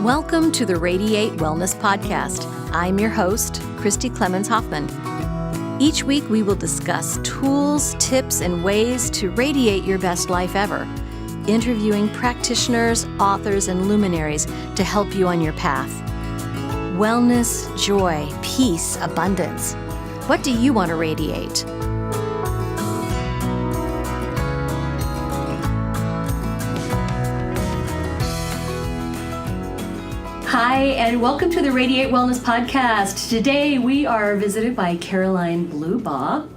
Welcome to the Radiate Wellness Podcast. I'm your host, Christy Clemens Hoffman. Each week we will discuss tools, tips, and ways to radiate your best life ever, interviewing practitioners, authors, and luminaries to help you on your path. Wellness, joy, peace, abundance. What do you want to radiate? Hi, and welcome to the Radiate Wellness Podcast. Today we are visited by Caroline Blubaugh,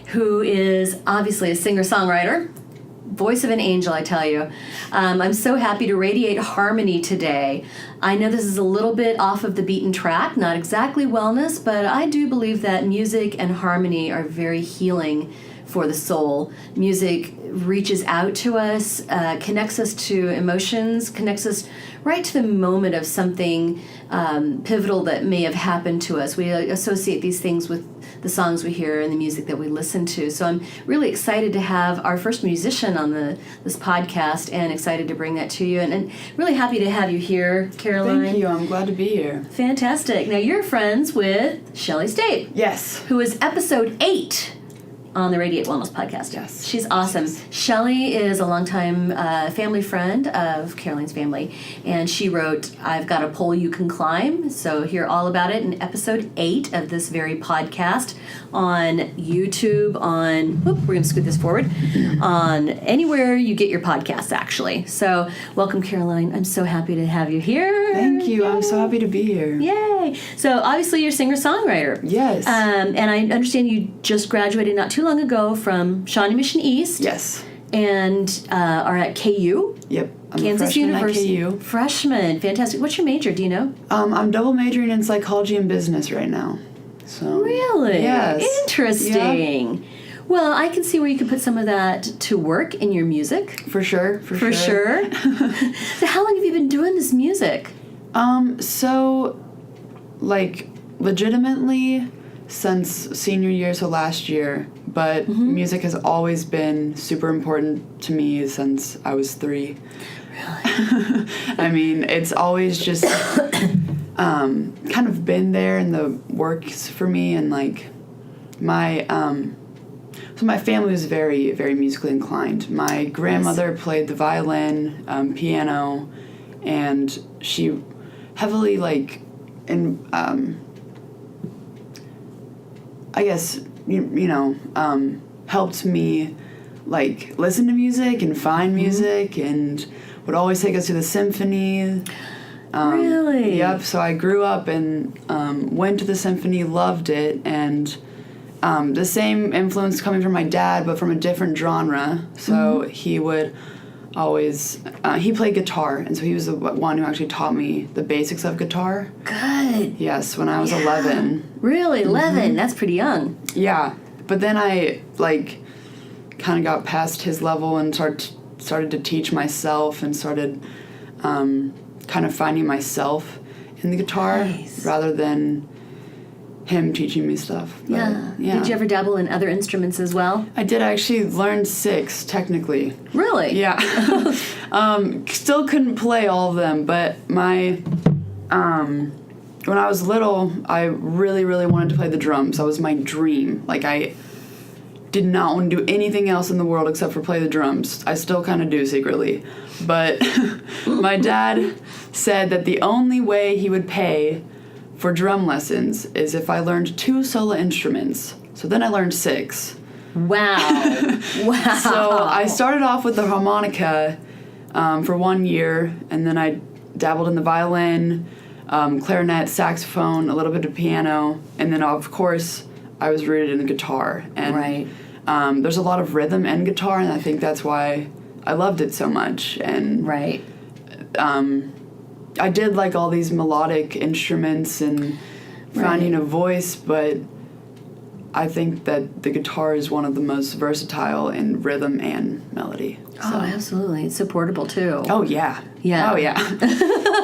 who is obviously a singer-songwriter, voice of an angel, I tell you. I'm so happy to radiate harmony today. I know this is a little bit off of the beaten track, not exactly wellness, but I do believe that music and harmony are very healing for the soul. Music reaches out to us, connects us to emotions, connects us right to the moment of something pivotal that may have happened to us. We associate these things with the songs we hear and the music that we listen to. So I'm really excited to have our first musician on this podcast and excited to bring that to you. And really happy to have you here, Caroline. Thank you. I'm glad to be here. Fantastic. Now you're friends with Shelley State. Yes. Who is episode 8 on the Radiate Wellness Podcast. Yes. She's awesome. Shelley is a longtime family friend of Caroline's family, and she wrote, I've Got a Pole You Can Climb, so hear all about it in episode 8 of this very podcast on YouTube, we're going to scoot this forward, on anywhere you get your podcasts, actually. So welcome, Caroline. I'm so happy to have you here. Thank you. Yay. I'm so happy to be here. Yay. So obviously you're a singer-songwriter. Yes. And I understand you just graduated not too long ago from Shawnee Mission East. Yes. And are at KU. Yep. I'm Kansas a freshman University. at KU. Freshman. Fantastic. What's your major? Do you know? I'm double majoring in psychology and business right now. So. Really? Yes. Interesting. Yeah. Well, I can see where you could put some of that to work in your music. For sure. For sure. So how long have you been doing this music? Legitimately since senior year, so last year, but music has always been super important to me since I was 3. Really? I mean, it's always just kind of been there in the works for me, and my family was very, very musically inclined. My grandmother played the violin, piano, and she heavily helped me listen to music and find music, and would always take us to the symphony. Really? Yep. So I grew up and went to the symphony, loved it, and the same influence coming from my dad, but from a different genre. So he would always he played guitar, and so he was the one who actually taught me the basics of guitar. Good. Yes, when I was 11. Really? 11? That's pretty young. Yeah, but then I kind of got past his level and started to teach myself, and started kind of finding myself in the guitar rather than him teaching me stuff. But, yeah. Did you ever dabble in other instruments as well? I did. I actually learned 6, technically. Really? Yeah. Still couldn't play all of them, but when I was little, I really, really wanted to play the drums. That was my dream. I did not want to do anything else in the world except for play the drums. I still kind of do secretly. But my dad said that the only way he would pay for drum lessons is if I learned 2 solo instruments. So then I learned 6. Wow. Wow. So I started off with the harmonica for 1 year, and then I dabbled in the violin, clarinet, saxophone, a little bit of piano, and then of course I was rooted in the guitar. And there's a lot of rhythm in guitar, and I think that's why I loved it so much. And I did all these melodic instruments and finding a voice, but I think that the guitar is one of the most versatile in rhythm and melody. Oh, absolutely. It's so portable, too. Oh, yeah. Yeah. Oh, yeah.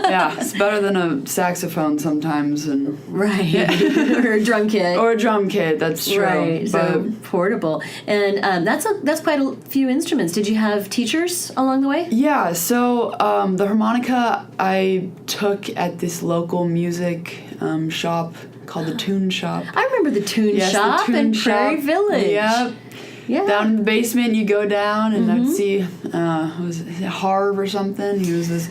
Yeah, it's better than a saxophone sometimes. Right. Yeah. Or a drum kit. Or a drum kit, that's true. Right, but so portable. And that's quite a few instruments. Did you have teachers along the way? Yeah, so the harmonica I took at this local music shop called the Tune Shop. I remember the Tune Shop in Prairie Village. Yep. Yeah. Down in the basement, you go down, and I'd see, was it Harv or something? He was this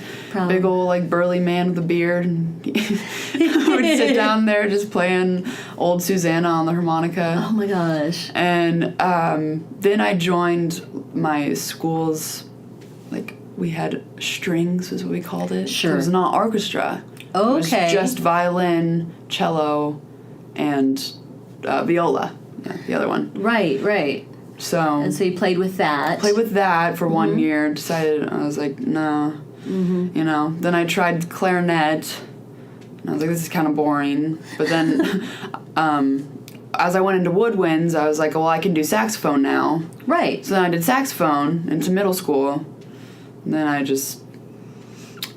big old, like, burly man with a beard, and I would sit down there just playing old Susanna on the harmonica. Oh, my gosh. And then I joined my school's, like, we had strings, was what we called it. Sure. It was not orchestra. Okay. It was just violin, cello, and viola, the other one. Right. So you played with that. Played with that for 1 year. Decided, I was like, no. You know. Then I tried clarinet. And I was like, this is kind of boring. But then, as I went into woodwinds, I was like, well, I can do saxophone now. Right. So then I did saxophone into middle school. And then I just.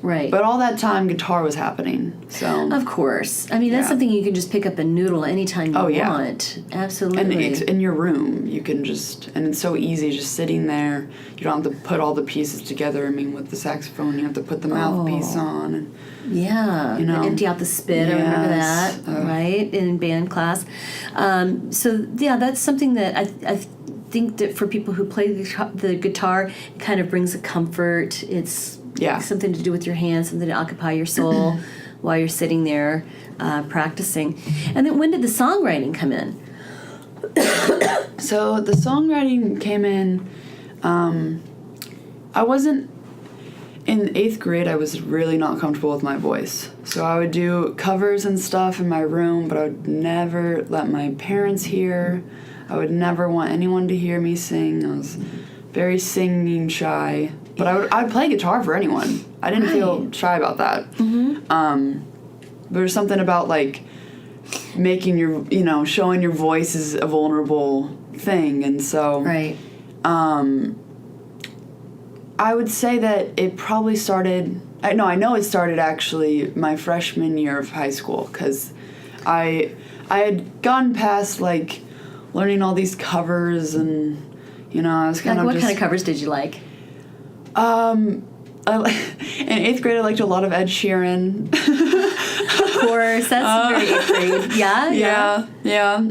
Right. But all that time, guitar was happening. So. Of course. I mean, that's something you can just pick up and noodle anytime you want. Absolutely. And it's in your room. You can just, and it's so easy just sitting there. You don't have to put all the pieces together. I mean, with the saxophone, you have to put the mouthpiece on. And, you know. Empty out the spit. I remember that, right, in band class. So, yeah, that's something that I think that for people who play the guitar, it kind of brings a comfort. It's something to do with your hands, something to occupy your soul while you're sitting there practicing. And then when did the songwriting come in? So the songwriting came in, I wasn't, in 8th grade I was really not comfortable with my voice. So I would do covers and stuff in my room, but I would never let my parents hear. I would never want anyone to hear me sing. I was very singing shy. But I'd play guitar for anyone. I didn't feel shy about that. There's something about, like, making your, showing your voice is a vulnerable thing. And so I would say that it probably started, I know it started actually my freshman year of high school, because I had gone past, like, learning all these covers, and, I was kind of what kind of covers did you like? In 8th grade, I liked a lot of Ed Sheeran. Of course, that's very 8th grade. Yeah.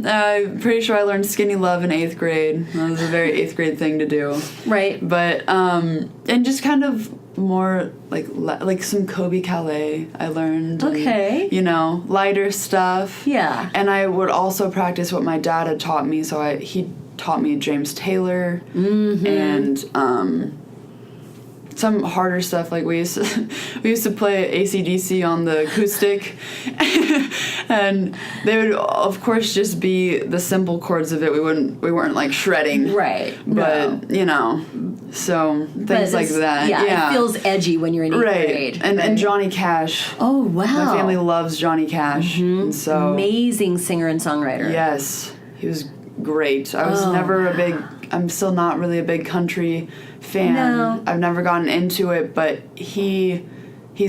I'm pretty sure I learned Skinny Love in 8th grade. That was a very 8th grade thing to do. Right. But, and just kind of more like some Kobe Calais I learned. Okay. And, lighter stuff. Yeah. And I would also practice what my dad had taught me. So he taught me James Taylor and, some harder stuff, like we used to play AC/DC on the acoustic, and they would of course just be the simple chords of it. We weren't like shredding, right? But so things like that. Yeah, it feels edgy when you're in 8th grade. And Johnny Cash. Oh wow! My family loves Johnny Cash, and so amazing singer and songwriter. Yes, he was great. I was I'm still not really a big country fan. No. I've never gotten into it, but he's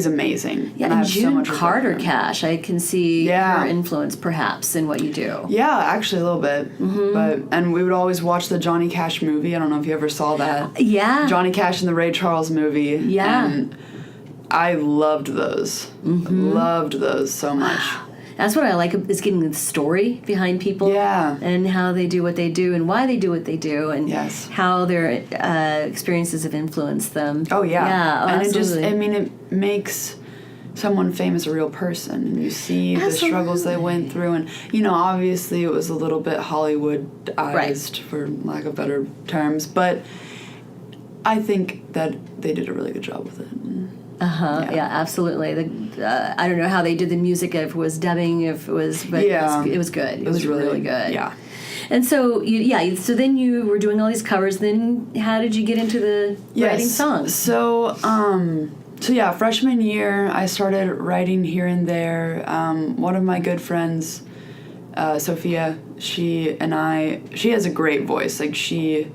amazing. Yeah, and June Carter Cash, I can see your influence perhaps in what you do. Yeah, actually a little bit. And we would always watch the Johnny Cash movie. I don't know if you ever saw that. Yeah. Johnny Cash and the Ray Charles movie. Yeah. And I loved those. Loved those so much. That's what I like, is getting the story behind people. Yeah. And how they do what they do and why they do what they do and how their experiences have influenced them. Oh, yeah. Yeah, and absolutely. it makes someone famous a real person. And you see the struggles they went through. And, obviously it was a little bit Hollywoodized, for lack of better terms. But I think that they did a really good job with it. Yeah, absolutely. I don't know how they did the music, if it was dubbing, it was good. It was really good. Yeah. And so, so then you were doing all these covers. Then how did you get into the writing songs? So, freshman year, I started writing here and there. One of my good friends Sophia, she has a great voice. Like, she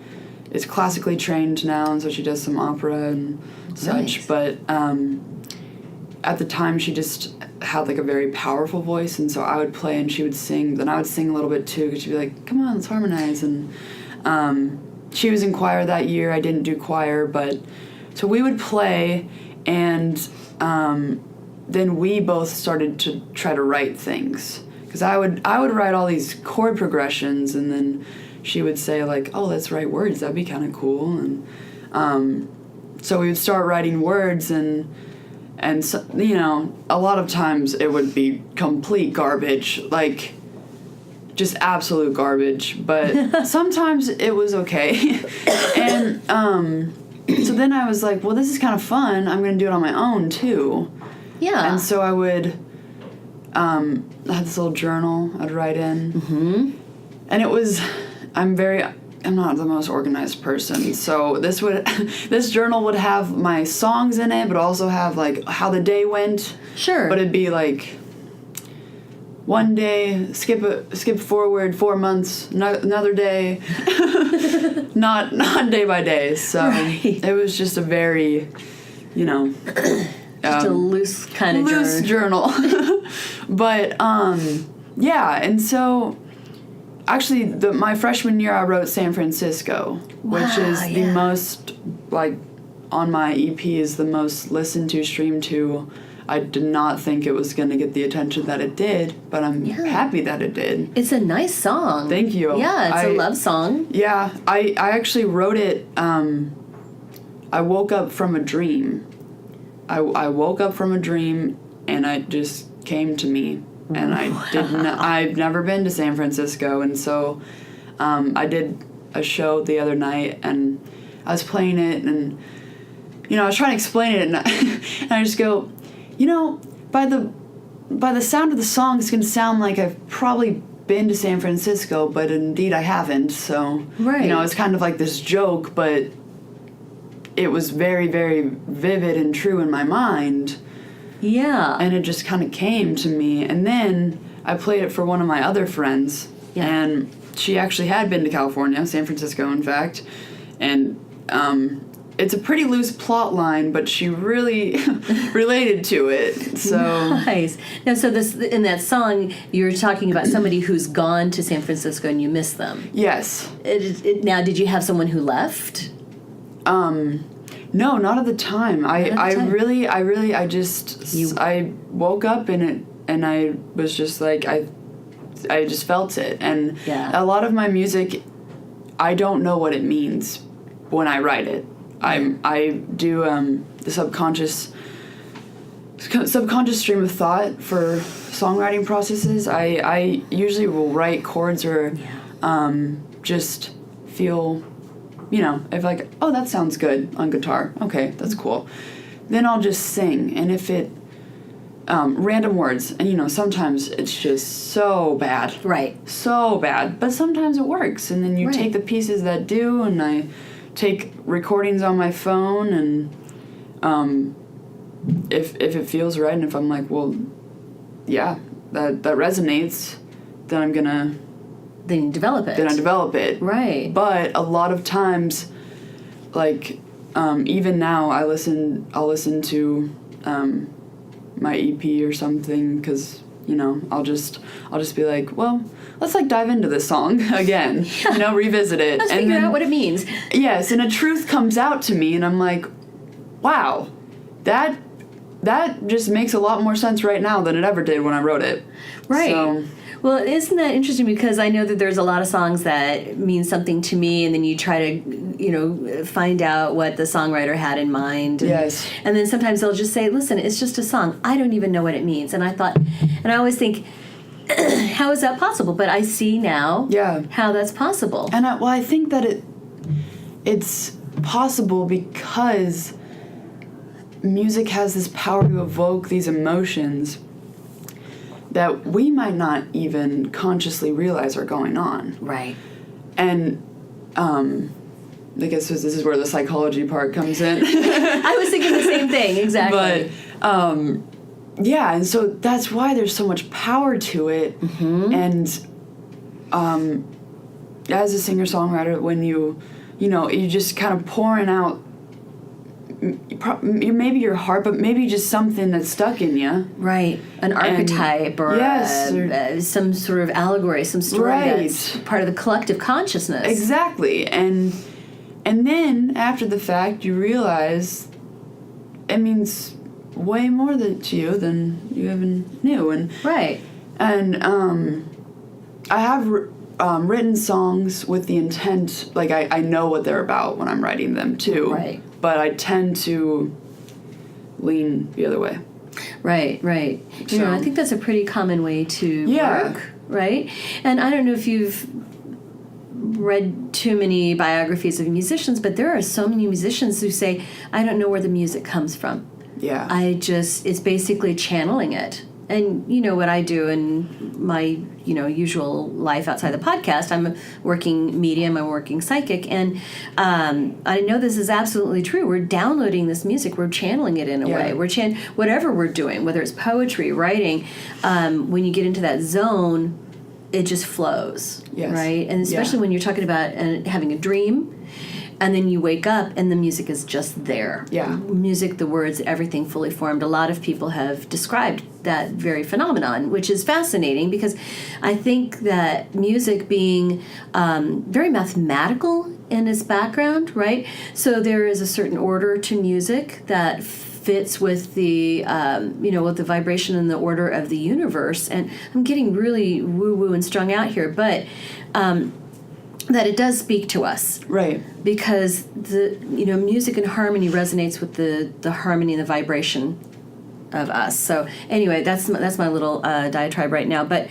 is classically trained now, and so she does some opera and such. Nice. But at the time, she just had like a very powerful voice, and so I would play and she would sing. Then I would sing a little bit too, because she'd be like, "Come on, let's harmonize." And she was in choir that year. I didn't do choir, but so we would play, and then we both started to try to write things. Because I would write all these chord progressions, and then she would say like, "Oh, let's write words. That'd be kind of cool." And so we would start writing words, and so, you know, a lot of times it would be complete garbage, like just absolute garbage. But sometimes it was okay. And so then I was like, well, this is kind of fun. I'm going to do it on my own too. Yeah. And so I would. I had this little journal I'd write in. Mm-hmm. And it was, I'm not the most organized person, so this journal would have my songs in it, but also have like how the day went. Sure. But it'd be like one day, skip forward 4 months, another day, not day by day. So right. It was just a very, you know. Just a loose kind of loose journal. But yeah, and so actually my freshman year I wrote San Francisco, which is the most, like, on my EP is the most listened to, streamed to. I did not think it was going to get the attention that it did, but I'm happy that it did. It's a nice song. Thank you. Yeah, it's a love song. Yeah, I actually wrote it, I woke up from a dream. I woke up from a dream, and it just came to me, and I've never been to San Francisco, and so I did a show the other night, and I was playing it, and, you know, I was trying to explain it, and I just go, you know, by the sound of the song, it's going to sound like I've probably been to San Francisco, but indeed I haven't, so, right. You know, it's kind of like this joke, but it was very, very vivid and true in my mind. Yeah. And it just kind of came to me. And then I played it for one of my other friends. Yeah. And she actually had been to California, San Francisco, in fact. And it's a pretty loose plot line, but she really related to it. So nice. Now, so this in that song, you're talking about somebody who's gone to San Francisco and you miss them. Yes. Now, did you have someone who left? No, not at the time. I woke up in it, and I was just like, I just felt it. And a lot of my music, I don't know what it means when I write it. I do the subconscious stream of thought for songwriting processes. I usually will write chords or just feel, you know, if like, oh, that sounds good on guitar. Okay, that's cool. Then I'll just sing, and if it random words, and you know, sometimes it's just so bad. Right. So bad. But sometimes it works, and then you take the pieces that do, and I take recordings on my phone, and if it feels right, and if I'm like, well, yeah, that resonates, then I'm gonna... Then you develop it. Then I develop it. Right. But a lot of times, like, even now, I'll listen to my EP or something, because, you know, I'll just be like, well, let's like dive into this song again, you know, revisit it. Let's figure out what it means. Yes, and a truth comes out to me, and I'm like, wow, that just makes a lot more sense right now than it ever did when I wrote it. Right. So, well, isn't that interesting? Because I know that there's a lot of songs that mean something to me, and then you try to, you know, find out what the songwriter had in mind. And, yes. And then sometimes they'll just say, listen, it's just a song. I don't even know what it means. And I always think, how is that possible? But I see now how that's possible. And I think that it's possible because music has this power to evoke these emotions that we might not even consciously realize are going on. Right. And I guess this is where the psychology part comes in. I was thinking the same thing, exactly. But, yeah, and so that's why there's so much power to it. Mm-hmm. And as a singer-songwriter, when you're just kind of pouring out maybe your heart, but maybe just something that's stuck in you. Right. An archetype or, some sort of allegory, some story that's part of the collective consciousness. Exactly. And then, after the fact, you realize it means way more to you than you even knew. And I have written songs with the intent, like I know what they're about when I'm writing them too. Right. But I tend to lean the other way. Right. So, I think that's a pretty common way to work, right? And I don't know if you've read too many biographies of musicians, but there are so many musicians who say, I don't know where the music comes from. Yeah. It's basically channeling it. And you know what I do in my, usual life outside the podcast, I'm a working medium, I'm a working psychic, and I know this is absolutely true. We're downloading this music, we're channeling it in a way. We're whatever we're doing, whether it's poetry, writing, when you get into that zone, it just flows, right? And especially when you're talking about having a dream, and then you wake up and the music is just there. Yeah. Music, the words, everything fully formed. A lot of people have described that very phenomenon, which is fascinating because I think that music being very mathematical in its background, right? So there is a certain order to music that fits with the, with the vibration and the order of the universe. And I'm getting really woo-woo and strung out here, but that it does speak to us, right? Because the music and harmony resonates with the harmony and the vibration of us. So anyway, that's my little diatribe right now. But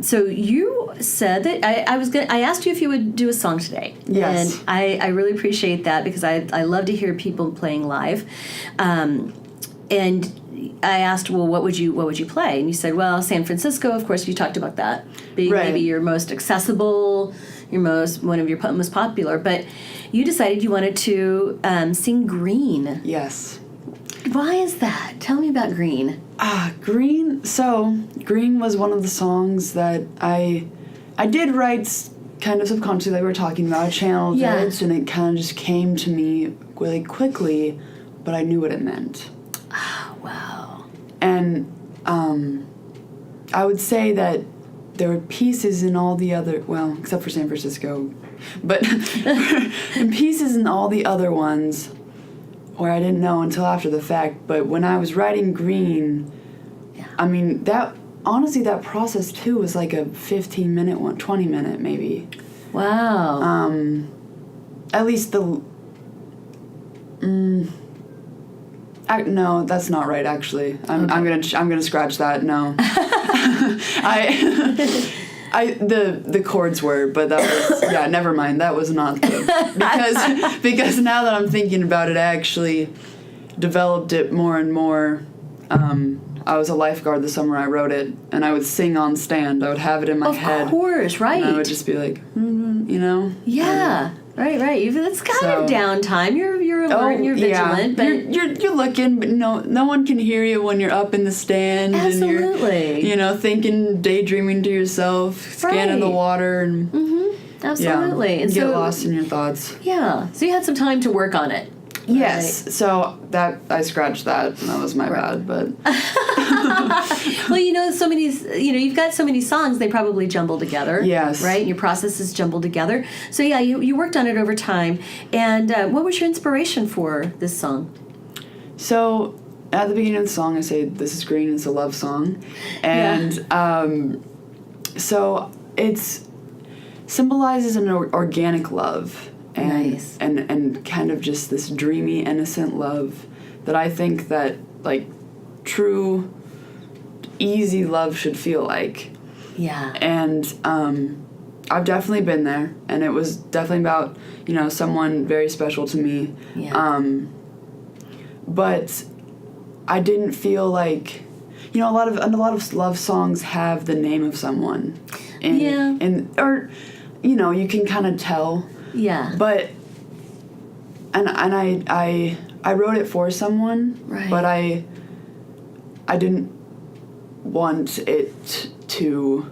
so you said that I asked you if you would do a song today. Yes, and I really appreciate that because I love to hear people playing live, and I asked, well, what would you play? And you said, well, San Francisco. Of course, you talked about that being maybe your most accessible, one of your most popular. But you decided you wanted to sing Green. Yes. Why is that? Tell me about Green. Green. So Green was one of the songs that I did write kind of subconsciously, like we were talking about. I channeled it, and it kind of just came to me really quickly, but I knew what it meant. Oh, wow. And I would say that there were pieces in all the other, well, except for San Francisco, but and pieces in all the other ones where I didn't know until after the fact. But when I was writing Green, I mean, that process too was like a 15-minute one, 20-minute maybe. Wow. At least the. No, that's not right. Actually, I'm gonna scratch that. No, the chords were, but that was never mind. That was not because now that I'm thinking about it, I actually developed it more and more. I was a lifeguard the summer I wrote it, and I would sing on stand. I would have it in my head. Of course, right. And I would just be like, Yeah. Right. It's kind of downtime. You're alert and you're vigilant, but you're looking, but no one can hear you when you're up in the stand. Absolutely. And you're thinking, daydreaming to yourself, scanning the water, and absolutely, and get lost in your thoughts. Yeah. So you had some time to work on it. Yes. Right. So that I scratched that. That was my bad, but. Well, so many. You've got so many songs. They probably jumble together. Yes. Right. And your processes jumbled together. So you worked on it over time. And what was your inspiration for this song? So at the beginning of the song, I say, "This is Green." It's a love song, and so it's symbolizes an organic love. Nice. And kind of just this dreamy, innocent love that I think that, like, true, easy love should feel like. Yeah. And I've definitely been there, and it was definitely about, someone very special to me. Yeah. But I didn't feel like, a lot of love songs have the name of someone. Or you can kind of tell. Yeah. But and I wrote it for someone, right. But I didn't want it to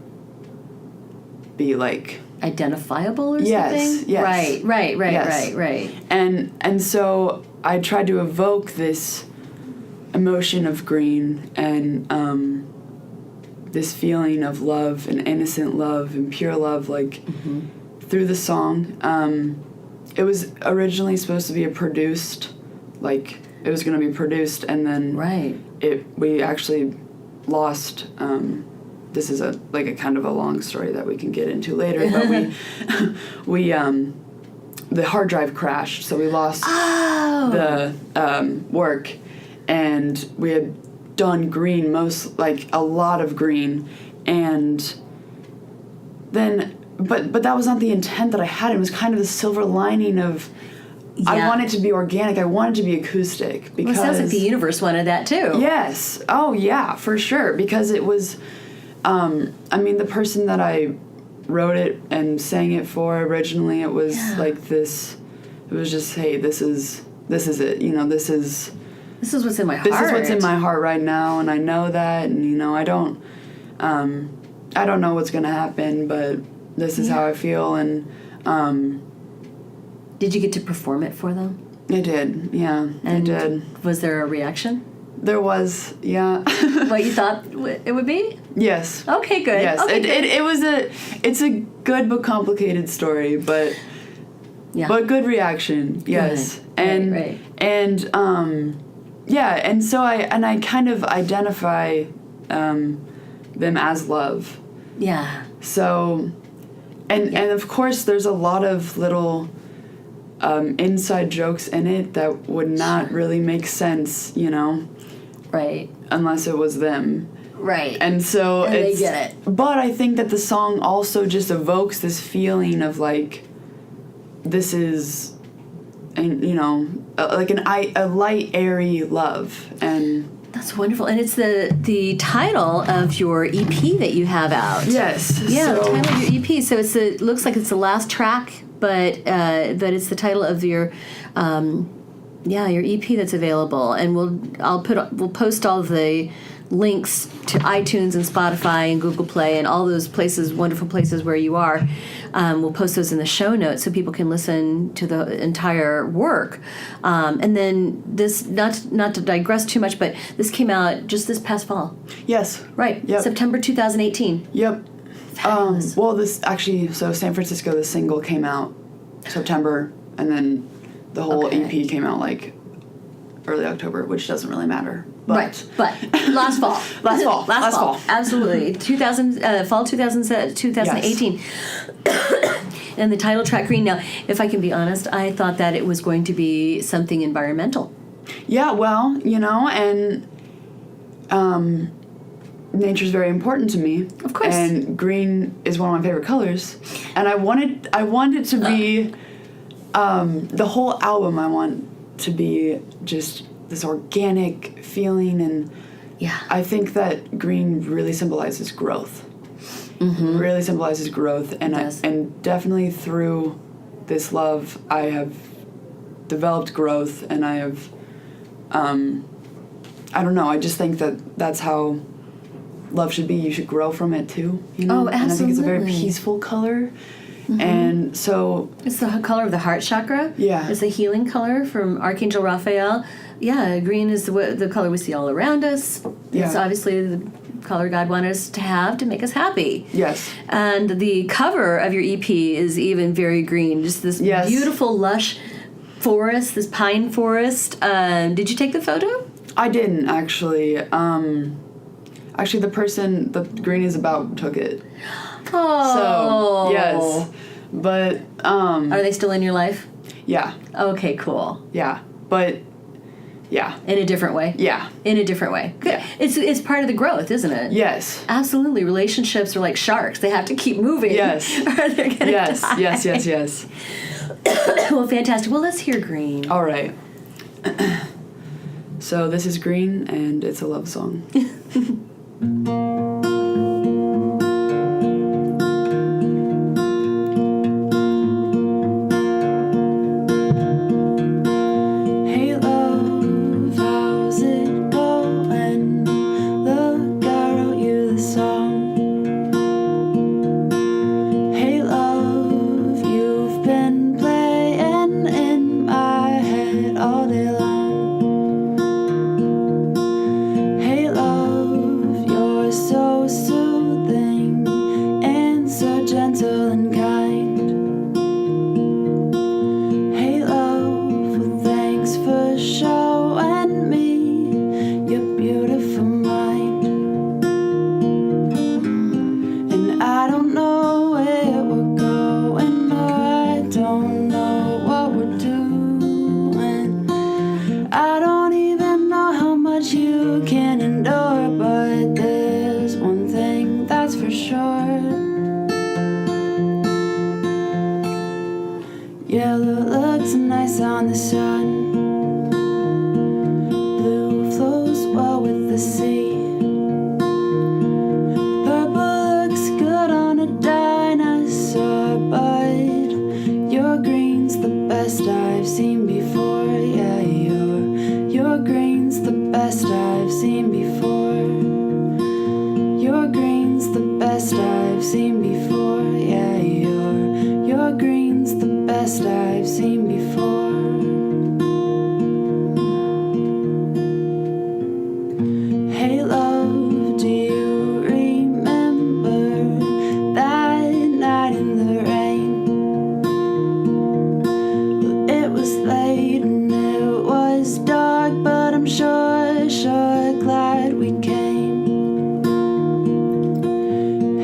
be like identifiable or yes, something? Yes. Right. And so I tried to evoke this emotion of green and this feeling of love and innocent love and pure love, like through the song. It was originally supposed to be it was going to be produced, and then we actually lost. This is a kind of a long story that we can get into later, but we the hard drive crashed, so we lost the work, and we had done green, a lot of green, and then but that was not the intent that I had. It was kind of the silver lining of I want it to be organic. I want it to be acoustic because it sounds like the universe wanted that too. Yes. Oh yeah, for sure. Because it was, the person that I wrote it and sang it for originally, it was like this. It was just, hey, this is it. This is what's in my heart. This is what's in my heart right now, and I know that, and I don't know what's gonna happen, but this is how I feel, and. Did you get to perform it for them? I did, yeah. And I did. Was there a reaction? There was, yeah. What you thought it would be? Yes. Okay, good. Yes, okay, it's a good but complicated story, but good reaction. Yes, good. Right. And and so I kind of identify them as love. Yeah. So, and of course, there's a lot of little. Inside jokes in it that would not really make sense, Right. unless it was them. Right. And so they get it. But I think that the song also just evokes this feeling of this is, and a light, airy love, and that's wonderful. And it's the title of your EP that you have out. Yes. Yeah, the title of your EP. So it looks like it's the last track. But it's the title of your your EP that's available, and we'll post all the links to iTunes and Spotify and Google Play and all those places, wonderful places where you are. We'll post those in the show notes so people can listen to the entire work. And then this, not to digress too much, but this came out just this past fall. Yes. Right. Yep. September 2018. Yep. Well, this actually, so San Francisco, the single came out September, and then the whole EP came out early October, which doesn't really matter. But last fall. last fall. Absolutely. Fall 2018. Yes. And the title track, Green. Now, if I can be honest, I thought that it was going to be something environmental. Yeah, well, and nature's very important to me. Of course. And green is one of my favorite colors. And I wanted to be the whole album. I want to be just this organic feeling, and I think that green really symbolizes growth. Mm-hmm. Really symbolizes growth, and and definitely through this love, I have developed growth, and I have I don't know. I just think that that's how love should be. You should grow from it too. Oh, absolutely. And I think it's a very peaceful color. Mm-hmm. And so it's the color of the heart chakra. Yeah. It's the healing color from Archangel Raphael. Yeah, green is the color we see all around us. Yeah. It's obviously the color God wanted us to have to make us happy. Yes. And the cover of your EP is even very green. Just this beautiful, lush forest, this pine forest. Did you take the photo? I didn't, actually. Actually, the person that green is about took it. Oh. So, yes. But, are they still in your life? Yeah. Okay, cool. Yeah. But, yeah. In a different way? Yeah. In a different way. Good. Yeah. It's part of the growth, isn't it? Yes. Absolutely. Relationships are like sharks. They have to keep moving. Yes. Or they're going to die. Yes. Well, fantastic. Well, let's hear green. All right. So this is Green, and it's a love song. Hey love, how's it going? Look, I wrote you the song. on the sun. Blue flows well with the sea. Purple looks good on a dinosaur, but your green's the best I've seen before. Yeah, your green's the best I've seen before. Your green's the best I've seen before. Yeah, your green's the best I've seen before. Hey love, do you remember that night in the rain? Well, it was late and it was dark, but I'm sure glad we came.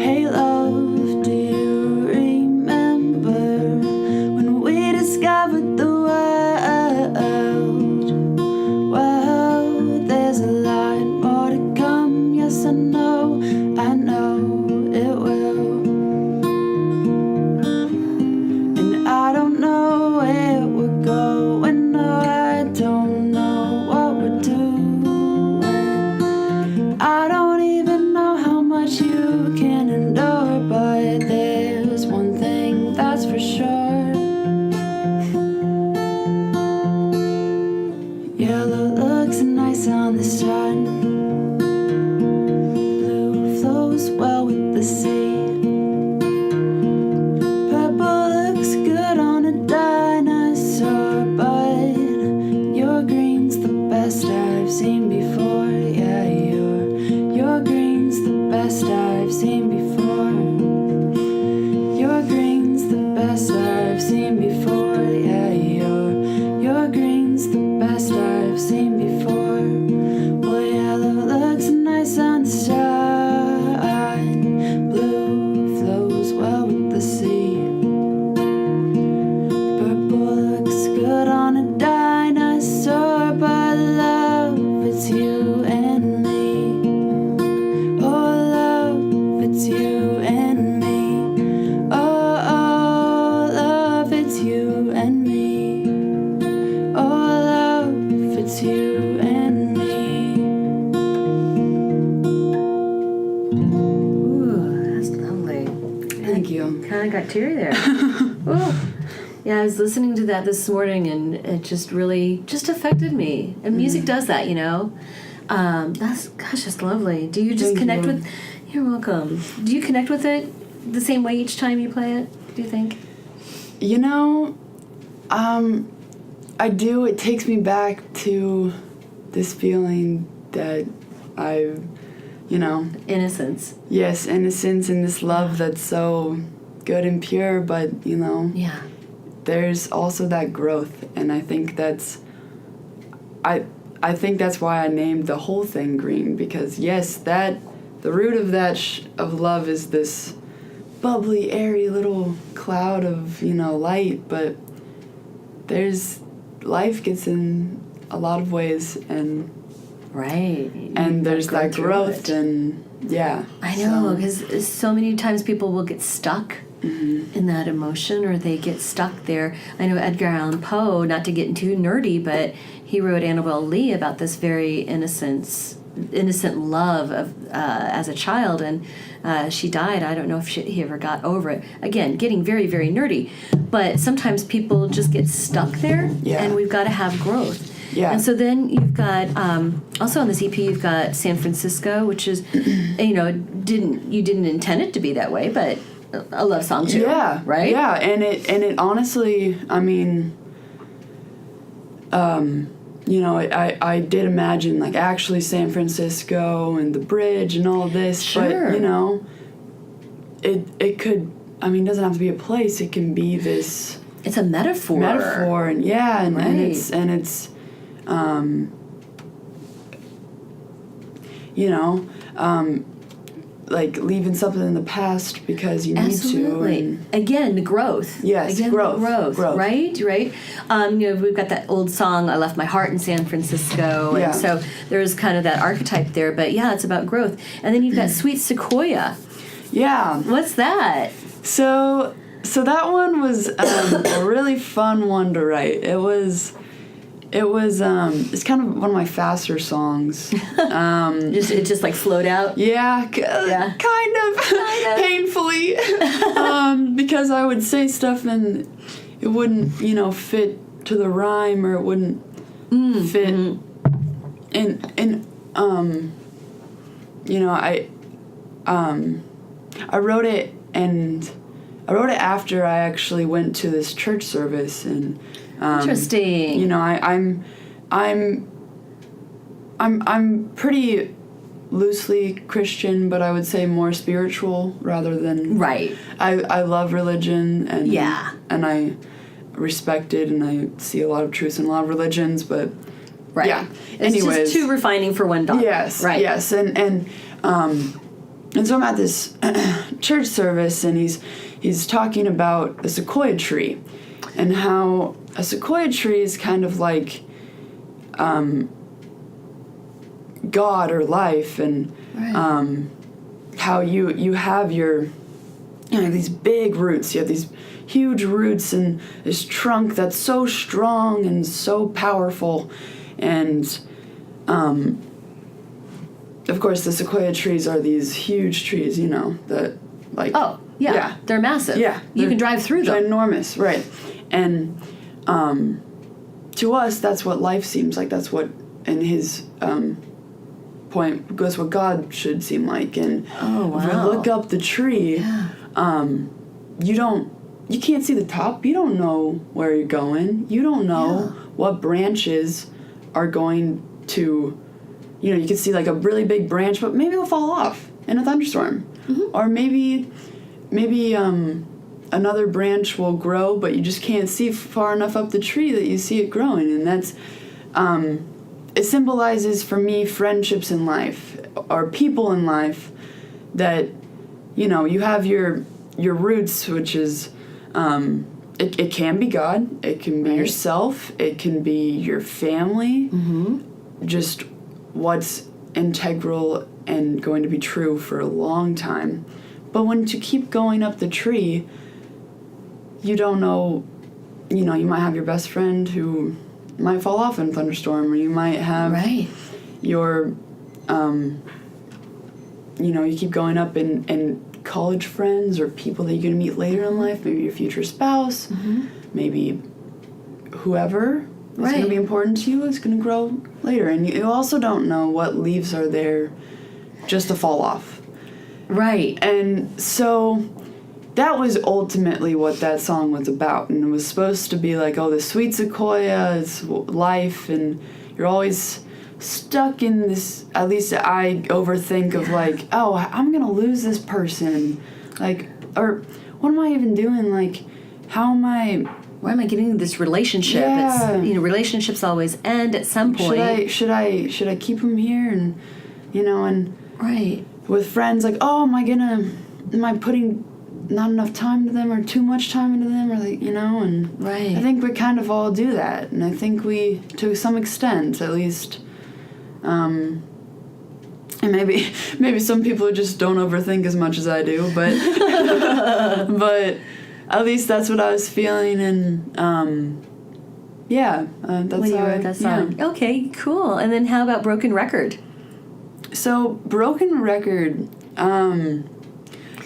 Hey love, do you remember when we discovered the world? Well, there's a lot more to come, yes I know it will. And I don't know where we're going, no I don't know what we're doing. I don't even know how much you can endure, but there's one thing that's for sure. Yellow looks nice on the sun. Blue flows well with the sea. Purple looks good on a dinosaur, but your green's the best I've seen before. Yeah, your green's the best I've seen before. Your green's the best I've seen before. Yeah, your green's the best I've seen before. Well, yellow looks nice on the sun. Blue flows well with the sea. Purple looks good on a dinosaur, but love, it's you and me. Oh, love, it's you and me. Oh, love, it's you and me. Oh, love, it's you and me. Ooh, that's lovely. Thank you. Kind of got teary there. Ooh. Yeah, I was listening to that this morning, and it just really just affected me. And music does that, you know. That's just lovely. Do you just Thank connect you. with? You're welcome. Do you connect with it the same way each time you play it? Do you think? You know, I do. It takes me back to this feeling that Innocence. yes, innocence and this love that's so good and pure, but, Yeah. there's also that growth, and I think that's why I named the whole thing green, because yes, the root of that of love is this bubbly, airy little cloud of light, but life gets in a lot of ways, and Right. and there's that through growth, it. and yeah. I know, because so many times people will get stuck in that emotion, or they get stuck there. I know Edgar Allan Poe, not to get too nerdy, but he wrote Annabel Lee about this very innocent love of as a child, and she died. I don't know if he ever got over it. Again, getting very, very nerdy, but sometimes people just get stuck there, and we've got to have growth. Yeah. And so then you've got also on this EP you've got San Francisco, which is you didn't intend it to be that way, but a love song too. Yeah. Right? Yeah, and it honestly, I mean, I did imagine like actually San Francisco and the bridge and all this, Sure. but it could, I mean, it doesn't have to be a place. It can be this It's a metaphor. and Right. and it's like leaving something in the past because you Absolutely. need to. Again, the growth. Yes, Again, growth. Right? We've got that old song, I Left My Heart in San Francisco. Yeah. And so there's kind of that archetype there. But yeah, it's about growth. And then you've got Sweet Sequoia. Yeah. What's that? So So that one was a really fun one to write. It's kind of one of my faster songs. It just like flowed out. Yeah, kind of painfully, because I would say stuff and it wouldn't, fit to the rhyme, or it wouldn't fit. I wrote it, and I wrote it after I actually went to this church service, and interesting. I'm pretty loosely Christian, but I would say more spiritual rather than right. I love religion, and and I respect it, and I see a lot of truth in a lot of religions, but right. Yeah. It's just too refining for one dog. Yes. Right. Yes. And so I'm at this church service, and he's talking about a sequoia tree, and how a sequoia tree is kind of like God or life, and how you have your these big roots. You have these huge roots and this trunk that's so strong and so powerful, and of course the sequoia trees are these huge trees, that like they're massive. Yeah, you can drive through them. Enormous, right? And to us, that's what life seems like. That's what, in his point, goes what God should seem like. And if we look up the tree, you can't see the top. You don't know where you're going. You don't know what branches are going to, you can see like a really big branch, but maybe it'll fall off in a thunderstorm. Mm-hmm. Or maybe another branch will grow, but you just can't see far enough up the tree that you see it growing. And that's, it symbolizes for me friendships in life, or people in life, that, you have your roots, which is, it can be God, it can be yourself, it can be your family, just what's integral and going to be true for a long time. But when you keep going up the tree, you don't know, you might have your best friend who might fall off in a thunderstorm, or you might have your, you keep going up and college friends or people that you're going to meet later in life, maybe your future spouse, maybe whoever is going to be important to you is going to grow later. And you also don't know what leaves are there just to fall off. Right. And so that was ultimately what that song was about. And it was supposed to be like, the sweet sequoia is life, and you're always stuck in this, at least I overthink of like, I'm going to lose this person. Like, or what am I even doing? Like, why am I getting into this relationship? Yeah. It's, relationships always end at some point. Should I keep him here? And, and right. With friends, like, am I putting not enough time to them, or too much time into them, or like, and right. I think we kind of all do that. And I think we, to some extent, at least, and maybe some people just don't overthink as much as I do, but but at least that's what I was feeling, and that's when you how wrote that song. Yeah. Okay, cool. And then how about Broken Record? So Broken Record, I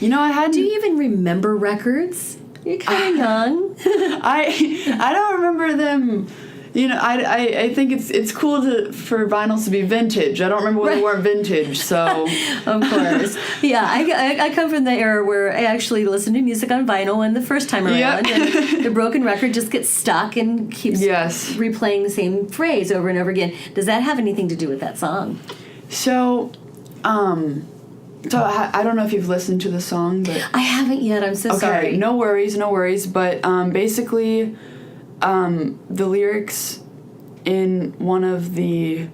had. Do you even remember records? You're kind of young. I don't remember them. I think it's cool for vinyls to be vintage. I don't remember when they weren't vintage, so. Of course. Yeah, I come from the era where I actually listened to music on vinyl, and the first time around, and the broken record just gets stuck and keeps replaying the same phrase over and over again. Does that have anything to do with that song? So, I don't know if you've listened to the song, but I haven't yet. I'm so sorry. Okay, no worries. But basically, the lyrics in one of the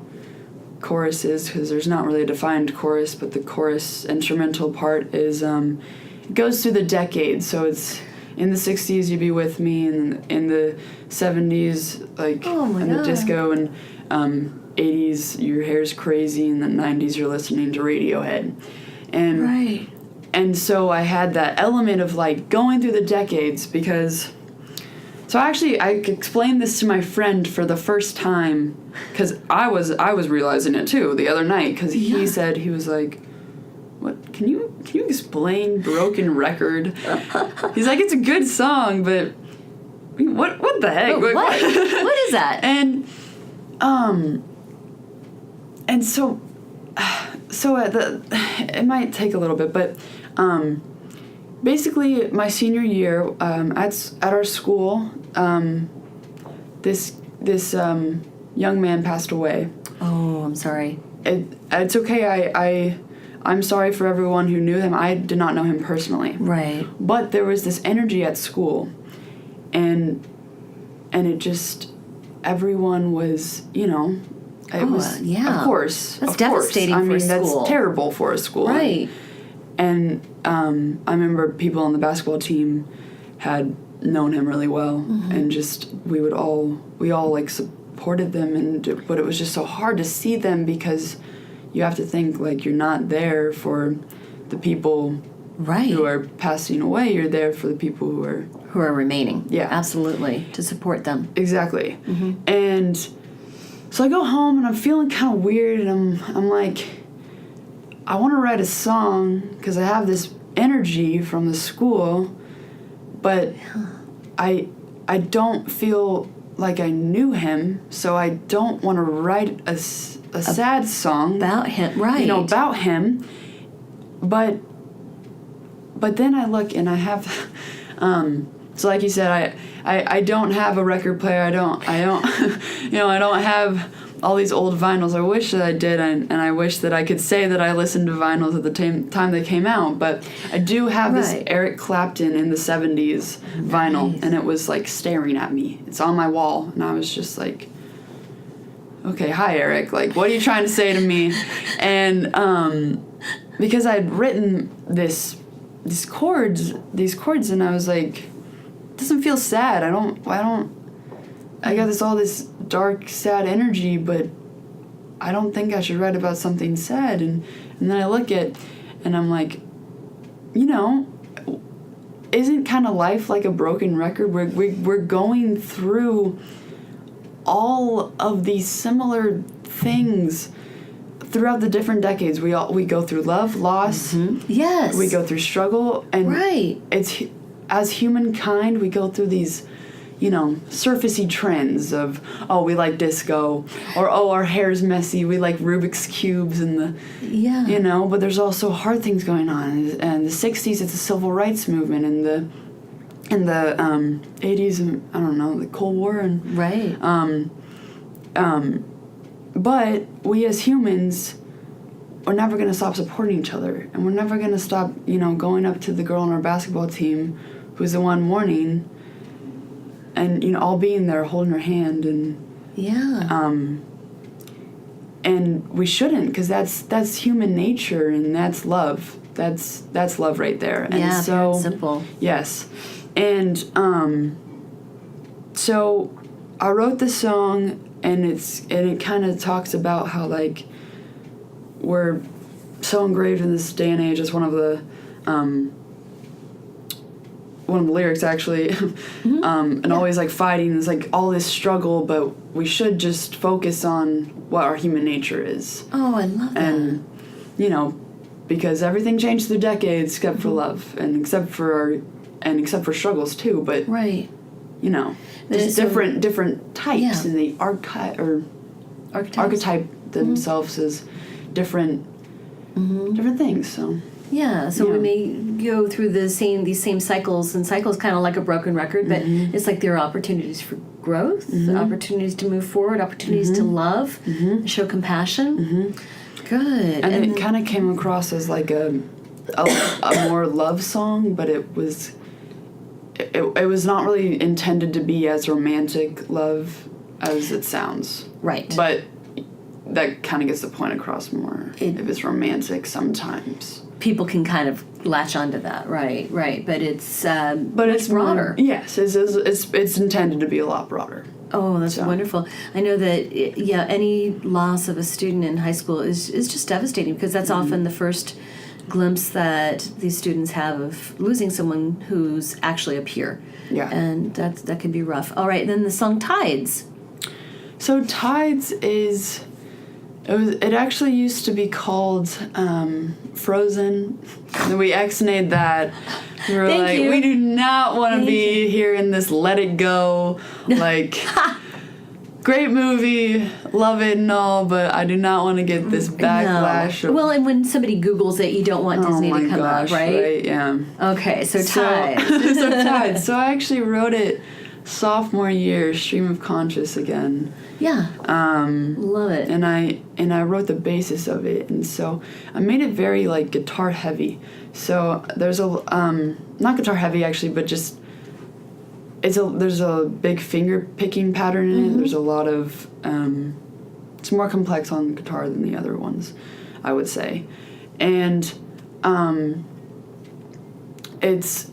choruses, because there's not really a defined chorus, but the chorus instrumental part is it goes through the decades. So it's in the 60s, "You Be With Me," and in the 70s, like in the disco, and 80s, "Your Hair's Crazy," and the 90s, you're listening to Radiohead. And And so I had that element of like going through the decades because. So actually, I explained this to my friend for the first time because I was realizing it too the other night because he said he was like, "What? Can you explain Broken Record?" He's like, "It's a good song, but what the heck? What? What is that?" And so it might take a little bit, but basically my senior year at our school, this young man passed away. Oh, I'm sorry. It's okay. I'm sorry for everyone who knew him. I did not know him personally. Right. But there was this energy at school, and it just everyone was, it was, yeah. Of course. That's devastating for a school. That's terrible for a school. Right. And I remember people on the basketball team had known him really well, and just we all like supported them, but it was just so hard to see them because you have to think like you're not there for the people who are passing away. You're there for the people who are remaining. Yeah, absolutely, to support them. Exactly. And so I go home and I'm feeling kind of weird, and I'm like, I want to write a song because I have this energy from the school, but I don't feel like I knew him, so I don't want to write a sad song about him, right? About him. But then I look and I have, so like you said, I don't have a record player. I don't I don't have all these old vinyls. I wish that I did, and I wish that I could say that I listened to vinyls at the time they came out, but I do have this Eric Clapton in the 70s vinyl, and it was like staring at me. It's on my wall, and I was just like, okay, hi Eric, like what are you trying to say to me? And because I'd written these chords, and I was like, it doesn't feel sad. I got all this dark, sad energy, but I don't think I should write about something sad. And then I look at, and I'm like, isn't kind of life like a broken record? We're going through all of these similar things throughout the different decades. We go through love, loss. Yes. We go through struggle, and it's as humankind we go through these surfacey trends of, oh, we like disco, or, oh, our hair's messy, we like Rubik's Cubes, and but there's also hard things going on. And the 60s, it's the civil rights movement, and the 80s, I don't know, the Cold War, and but we as humans are never going to stop supporting each other, and we're never going to stop, going up to the girl on our basketball team who's the one mourning, and all being there holding her hand, and and we shouldn't, because that's human nature, and that's love. That's love right there. And so simple. Yes. And so I wrote this song, and it kind of talks about how like we're so engraved in this day and age. It's one of the lyrics actually, and always like fighting is like all this struggle, but we should just focus on what our human nature is. Oh, I love that. And because everything changed through decades except for love, and except for struggles too, but just different types, and the archetype themselves as different things. So we may go through these same cycles, and cycles kind of like a broken record, but it's like there are opportunities for growth, opportunities to move forward, opportunities to love, show compassion. Good. And it kind of came across as like a more love song, but it was not really intended to be as romantic love as it sounds. Right. But that kind of gets the point across more. If it's romantic sometimes. People can kind of latch onto that, right? But it's broader. More, yes, it's intended to be a lot broader. Oh, that's wonderful. I know that any loss of a student in high school is just devastating, because that's often the first glimpse that these students have of losing someone who's actually a peer. Yeah. And that can be rough. All right, then the song Tides. So Tides it actually used to be called Frozen. And we ex-nayed that. We were Thank you. we do not want to be here in this Let It Go, great movie, love it and all, but I do not want to get this backlash. No. Well, and when somebody Googles it, you don't want Disney to come up, right? Yeah. Okay, so Tides. So Tides. So I actually wrote it sophomore year, stream of conscious again. Yeah. Love it. And I wrote the basis of it, and so I made it very guitar heavy. So there's a not guitar heavy actually, but just there's a big finger picking pattern in it. There's a lot of it's more complex on guitar than the other ones, I would say, and it's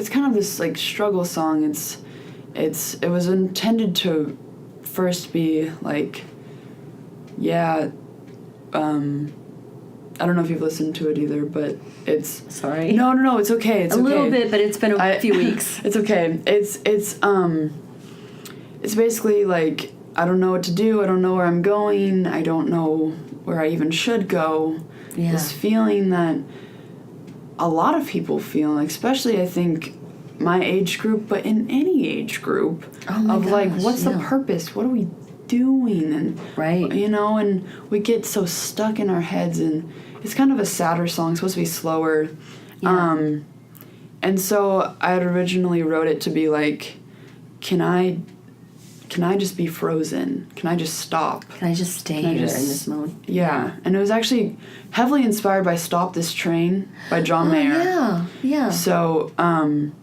kind of this struggle song. It was intended to first be I don't know if you've listened to it either, but it's... Sorry. No, it's okay. It's a okay. little bit, but it's been a few weeks. It's okay. It's basically I don't know what to do. I don't know where I'm going. I don't know where I even should go. Yeah. This feeling that a lot of people feel, especially I think my age group, but in any age group, what's the purpose? What are we doing? And right. And we get so stuck in our heads, and it's kind of a sadder song. It's supposed to be slower. Yeah. And so I had originally wrote it to be can I just be frozen? Can I just stop? Can I just stay here in this moment? Yeah. And it was actually heavily inspired by Stop This Train by John Mayer. Yeah. So, and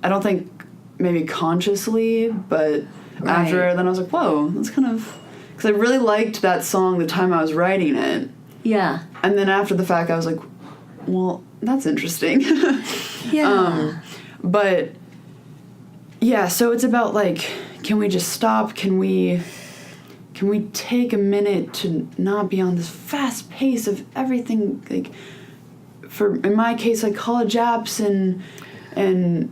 I don't think maybe consciously, but after then I was whoa, that's kind of... Because I really liked that song the time I was writing it. Yeah. And then after the fact I was well, that's interesting. Yeah. But yeah, so it's about can we just stop? Can we take a minute to not be on this fast pace of everything? In my case, college apps and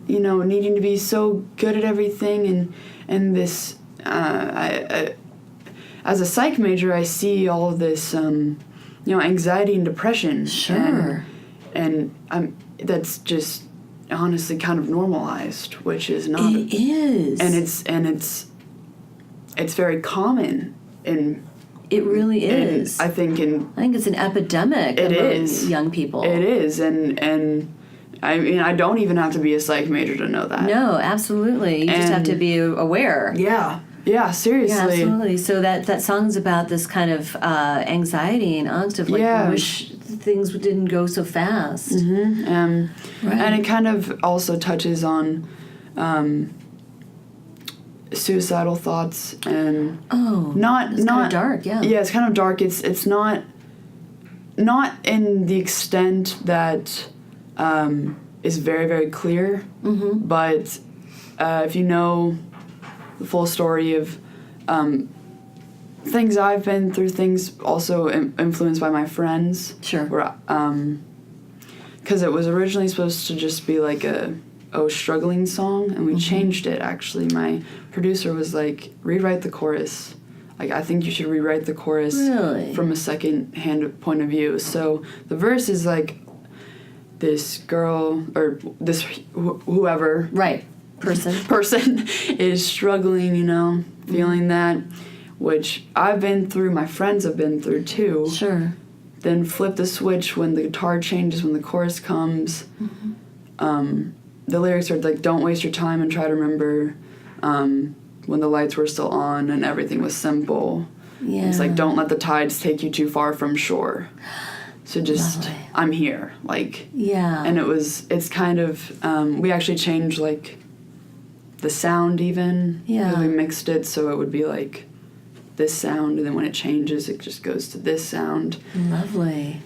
needing to be so good at everything and this. I as a psych major, I see all of this anxiety and depression. Sure. And that's just honestly kind of normalized, which is not. It is. And it's very common in. It really is. I think it's an epidemic among young people. It is, and I mean, I don't even have to be a psych major to know that. No, absolutely. You just have to be aware. Yeah. Yeah, seriously. Yeah, absolutely. So that song's about this kind of anxiety and angst of wish things didn't go so fast. Mm-hmm. Right. And it kind of also touches on suicidal thoughts and it's kind of dark. Yeah. Yeah, it's kind of dark. It's not in the extent that is very, very clear. Mm-hmm. But if you know the full story of things I've been through, things also influenced by my friends. Sure. Because it was originally supposed to just be a struggling song, and we changed it, actually. My producer was rewrite the chorus. I think you should rewrite the chorus from a second-hand point of view. So the verse is this girl, or this whoever... Right. person is struggling, feeling that, which I've been through, my friends have been through too. Sure. Then flip the switch when the guitar changes, when the chorus comes. Mm-hmm. The lyrics are don't waste your time and try to remember when the lights were still on and everything was simple. Yeah. It's don't let the tides take you too far from shore. So just, lovely. I'm here. Yeah. And it's kind of, we actually changed the sound even. Yeah. We mixed it so it would be this sound, and then when it changes, it just goes to this sound. Lovely.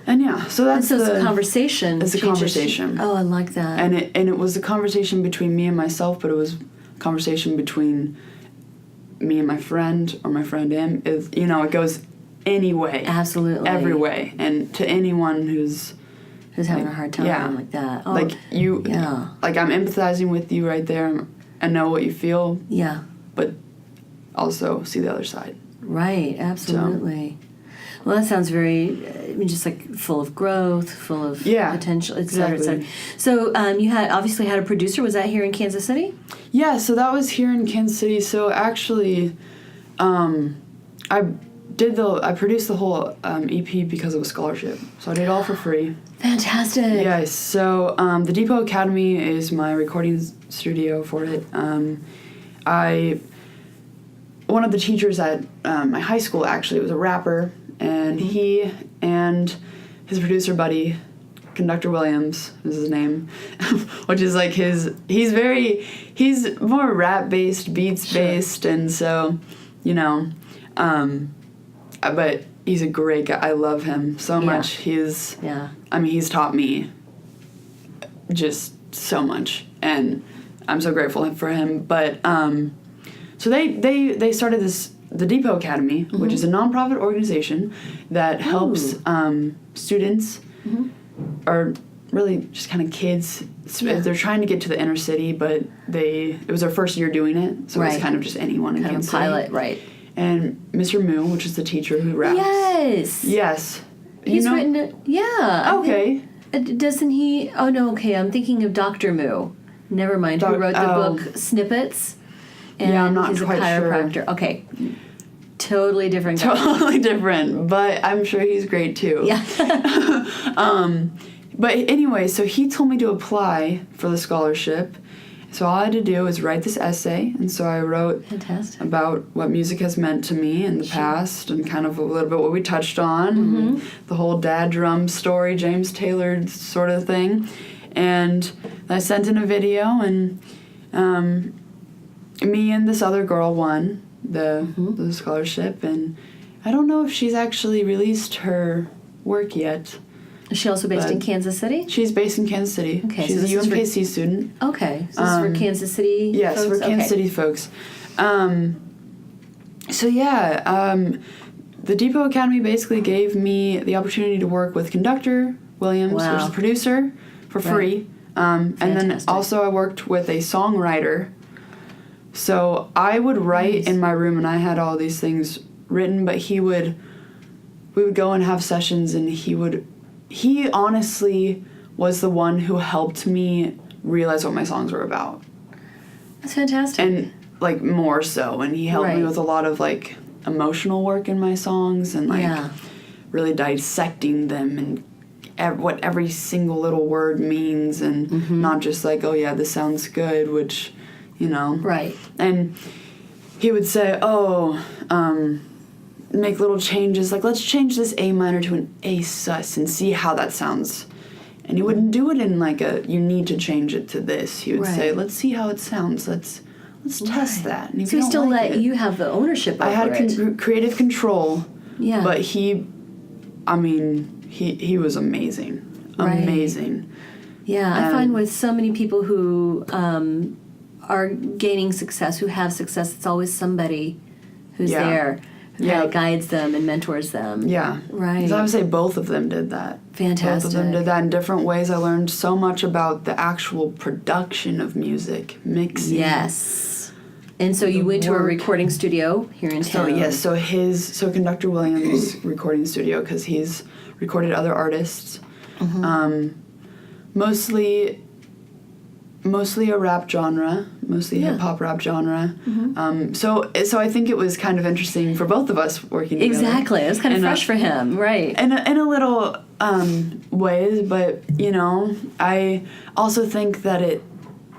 And yeah, so that's it's a conversation. It's a conversation. Oh, I like that. And it was a conversation between me and myself, but it was a conversation between me and my friend, or my friend and it goes any way. Absolutely. Every way. And to anyone who's having a hard time like that. Oh, like I'm empathizing with you right there. I know what you feel. Yeah. But also see the other side. Right, absolutely. Well, that sounds very, just like full of growth, full of potential, et cetera, et cetera. So you obviously had a producer. Was that here in Kansas City? Yeah, so that was here in Kansas City. So actually, I produced the whole EP because of a scholarship. So I did it all for free. Fantastic. Yes. So the Depot Academy is my recording studio for it. One of the teachers at my high school actually was a rapper, and he and his producer buddy, Conductor Williams is his name, which is like he's more rap based, beats based, and so, but he's a great guy. I love him so much. He's taught me just so much, and I'm so grateful for him. But so they started the Depot Academy, which is a nonprofit organization that helps students or really just kind of kids. They're trying to get to the inner city, but it was their first year doing it, so it was kind of just anyone in Kansas City. Pilot, right. And Mr. Moo, which is the teacher who raps. Yes. He's written it. Yeah. Okay. Doesn't he? Oh, no, okay. I'm thinking of Dr. Moo. Never mind. Who wrote the book Snippets. And I'm not he's quite a chiropractor. Sure. Okay. Totally different guy. Totally different, but I'm sure he's great too. Yeah. But anyway, so he told me to apply for the scholarship. So all I had to do was write this essay, and so I wrote about what music has meant to me in the past, and kind of a little bit what we touched on, and the whole dad drum story, James Taylor sort of thing. And I sent in a video, and me and this other girl won the scholarship, and I don't know if she's actually released her work yet. Is she also based in Kansas City? She's based in Kansas City. Okay, she's a UMKC student. Okay, so this is for Kansas City yes, folks? for Kansas City folks. The Depot Academy basically gave me the opportunity to work with Conductor Williams, which is a producer, for free. And then also I worked with a songwriter. So I would write in my room, and I had all these things written, but we would go and have sessions, and he honestly was the one who helped me realize what my songs were about. That's fantastic. And, like, more so. And he helped me with a lot of, like, emotional work in my songs, and, like, really dissecting them and what every single little word means, and not just like, oh, yeah, this sounds good, which, Right. And he would say, make little changes, like, let's change this A minor to an A sus and see how that sounds. And he wouldn't do it in like you need to change it to this. He would say, let's see how it sounds. Let's test that. And so he still let you have the ownership over it. I had creative control. Yeah. But he was amazing. Right. Amazing. Yeah, I find with so many people who are gaining success, who have success, it's always somebody who's there. Kind of guides them and mentors them. Yeah. Right. So I would say both of them did that. Fantastic. Both of them did that in different ways. I learned so much about the actual production of music, mixing. Yes. And so you went to a recording studio here in town. So Conductor Williams' recording studio, because he's recorded other artists. Mostly a rap genre, mostly hip-hop rap genre. So I think it was kind of interesting for both of us working together. Exactly. It was kind of fresh for him, right. In a little ways, but, I also think that it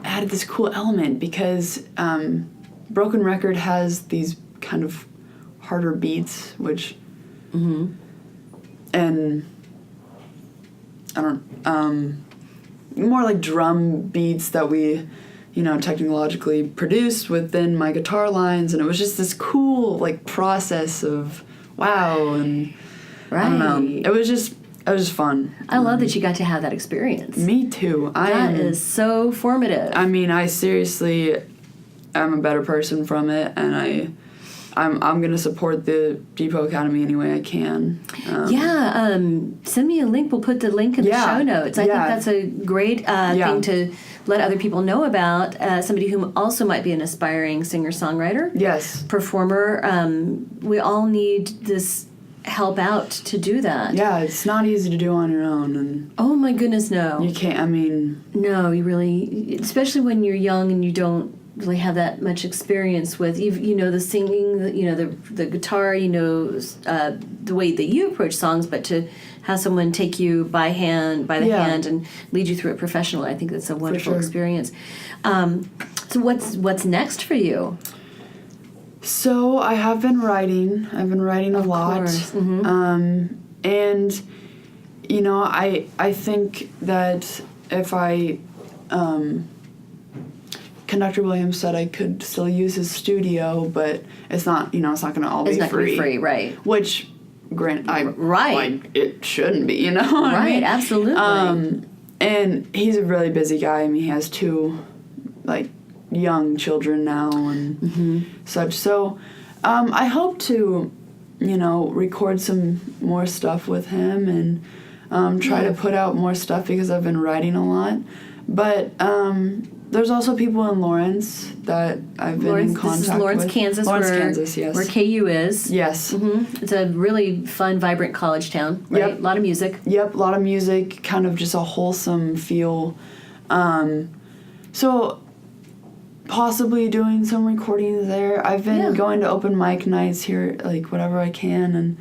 added this cool element because Broken Record has these kind of harder beats, which... And... I don't... more like drum beats that we, technologically produced within my guitar lines, and it was just this cool, like, process of wow, and I don't know. It was just fun. I love that you got to have that experience. Me too. That is so formative. I mean, I seriously am a better person from it, and I'm gonna support the Depot Academy any way I can. Send me a link. We'll put the link in the show notes. I think that's a great thing to let other people know about. Somebody who also might be an aspiring singer-songwriter. Yes. Performer. We all need this help out to do that. Yeah, it's not easy to do on your own. And oh my goodness, no. You can't, I mean... No, you really... Especially when you're young and you don't really have that much experience with the singing, the guitar, the way that you approach songs, but to have someone take you by the hand and lead you through it professionally, I think that's a wonderful experience. So what's next for you? So I have been writing. I've been writing a lot. Mm-hmm. And I think that if I Conductor Williams said I could still use his studio, but it's not, it's not going to all be free. It's not going to be free, right. Which, it shouldn't be, what I mean? Absolutely. And he's a really busy guy. I mean, he has 2, young children now and such. So, I hope to, record some more stuff with him and try to put out more stuff because I've been writing a lot. But, there's also people in Lawrence that I've been in contact with. This is Lawrence, Kansas. Kansas, yes. Where KU is. Yes. Mm-hmm. It's a really fun, vibrant college town, right? Yep. A lot of music. Yep, a lot of music, kind of just a wholesome feel. So possibly doing some recordings there. I've been going to open mic nights here, whatever I can. And,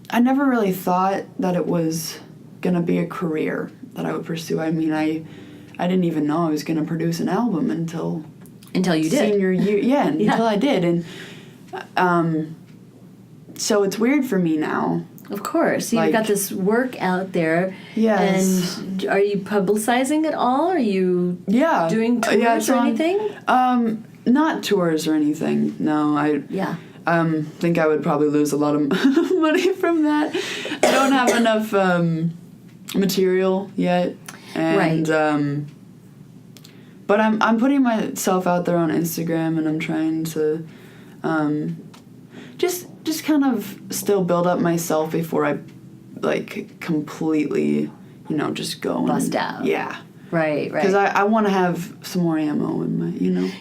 I never really thought that it was going to be a career that I would pursue. I mean, I didn't even know I was going to produce an album until you did. Senior year, until I did. And so it's weird for me now. Of course. You've got this work out there. Yes. And are you publicizing it all? Are you doing tours or anything? Not tours or anything. No, I think I would probably lose a lot of money from that. I don't have enough material yet. And but I'm putting myself out there on Instagram, and I'm trying to just kind of still build up myself before I completely just go bust out. Yeah. Right. Because I want to have some more ammo in my,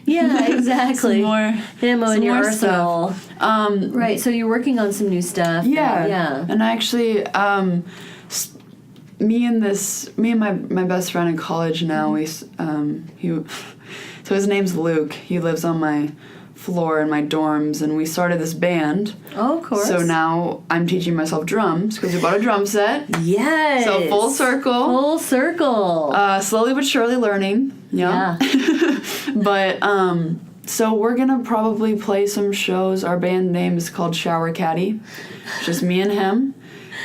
Yeah, exactly. Some more ammo in your arsenal. Stuff. Right, so you're working on some new stuff. Yeah. And actually, me and my best friend in college now, so his name's Luke. He lives on my floor in my dorms, and we started this band. Oh, of course. So now I'm teaching myself drums because we bought a drum set. Yes. So full circle. Full circle. Slowly but surely learning. Yeah. But so we're gonna probably play some shows. Our band name is called Shower Caddy. Just me and him.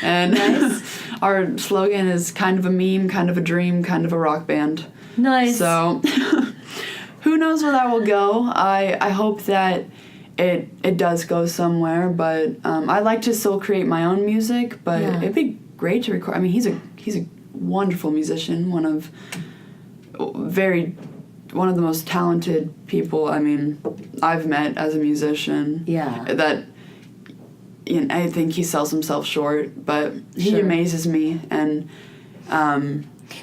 And nice. Our slogan is kind of a meme, kind of a dream, kind of a rock band. Nice. So who knows where that will go. I hope that it does go somewhere, but I like to still create my own music, but it'd be great to record. I mean, he's a wonderful musician, one of the most talented people I've met as a musician. Yeah. That I think he sells himself short, but he amazes me. And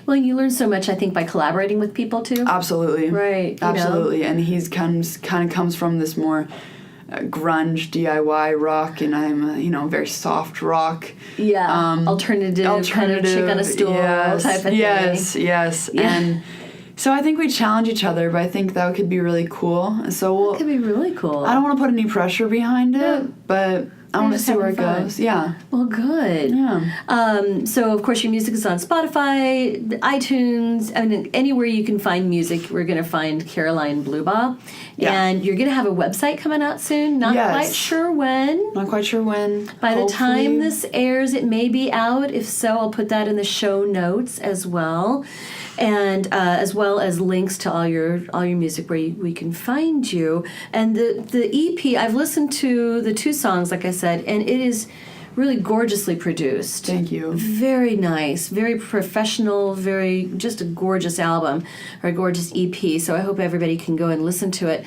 well, you learn so much, I think, by collaborating with people too. Absolutely. Right. Absolutely. And he kind of comes from this more grunge DIY rock, and I'm very soft rock. Yeah. Alternative kind of chick on a stool type of thing. Yes. Yeah. And so I think we challenge each other, but I think that could be really cool. So that could be really cool. I don't want to put any pressure behind it, but I want to see where it goes. Yeah. Well, good. Yeah. So, of course, your music is on Spotify, iTunes, and anywhere you can find music, we're going to find Caroline Blubaugh. Yeah. And you're going to have a website coming out soon. Not quite sure when. Not quite sure when. By the time this airs, it may be out. If so, I'll put that in the show notes as well. And as well as links to all your music where we can find you. And the EP, I've listened to the 2 songs, like I said, and it is really gorgeously produced. Thank you. Very nice, very professional, just a gorgeous album or a gorgeous EP. So I hope everybody can go and listen to it.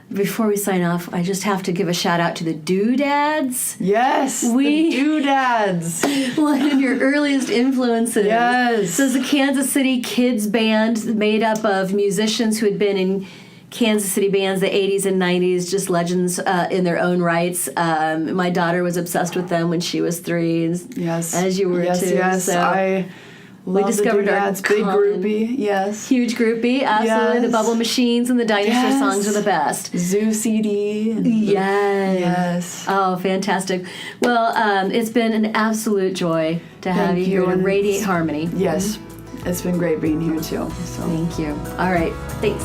Before we sign off, I just have to give a shout out to the Doodads. Yes, the Doodads. One of your earliest influences. Yes. So it's a Kansas City kids band made up of musicians who had been in Kansas City bands, the 80s and 90s, just legends in their own rights. My daughter was obsessed with them when she was 3, yes, as you were too. Yes, so I love we discovered the our Doodads, big groupie, yes. Huge groupie, absolutely. Yes. The Bubble Machines and the Dinosaur songs are the best. Zoo CD. Yes. Oh, fantastic. Well, it's been an absolute joy to have you here to Radiate Harmony. Yes, it's been great being here too. So. Thank you. All right, thanks.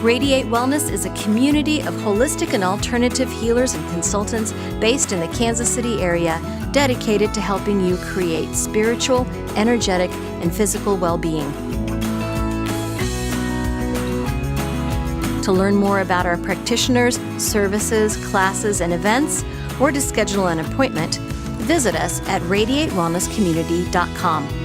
Radiate Wellness is a community of holistic and alternative healers and consultants based in the Kansas City area, dedicated to helping you create spiritual, energetic, and physical well-being. To learn more about our practitioners, services, classes, and events, or to schedule an appointment, visit us at radiatewellnesscommunity.com.